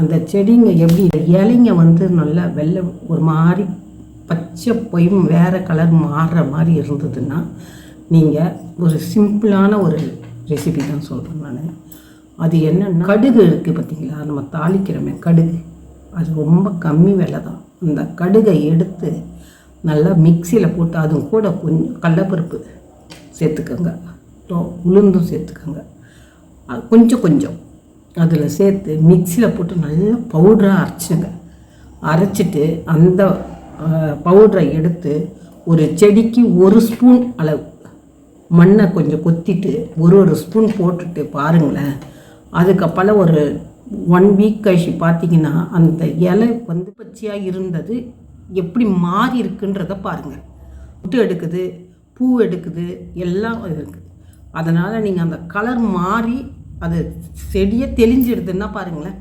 அந்த செடிங்க எப்படி இலைங்க வந்து நல்லா வெள்ளை ஒரு மாதிரி பச்சை போய் வேறு கலர் மாறுற மாதிரி இருந்ததுன்னா நீங்கள் ஒரு சிம்பிளான ஒரு ரெசிபி தான் சொல்கிறேன் நான். அது என்னென்னா கடுகு இருக்குது பார்த்திங்களா, நம்ம தாளிக்கிறோமே கடுகு, அது ரொம்ப கம்மி விலை தான். அந்த கடுகை எடுத்து நல்லா மிக்சியில் போட்டு அதுவும் கூட கொஞ்சம் கடலப்பருப்பு சேர்த்துக்கோங்க, உளுந்தும் சேர்த்துக்கோங்க, கொஞ்சம் கொஞ்சம் அதில் சேர்த்து மிக்சியில் போட்டு நல்லா பவுடராக அரைச்சிடுங்க. அரைச்சிட்டு அந்த பவுடரை எடுத்து ஒரு செடிக்கு 1 ஸ்பூன் அளவு மண்ணை கொஞ்சம் கொத்திட்டு ஒரு ஸ்பூன் போட்டுட்டு பாருங்களேன். அதுக்கப்புறம் ஒரு 1 வீக் கழிச்சு பார்த்தீங்கன்னா அந்த இலை வந்து பச்சையாக இருந்தது எப்படி மாறி இருக்குன்றதை பாருங்கள். முட்டு எடுக்குது, பூ எடுக்குது, எல்லாம் இருக்குது. அதனால் நீங்கள் அந்த கலர் மாறி அது செடியை தெளிஞ்சிடுதுன்னா பாருங்களேன்.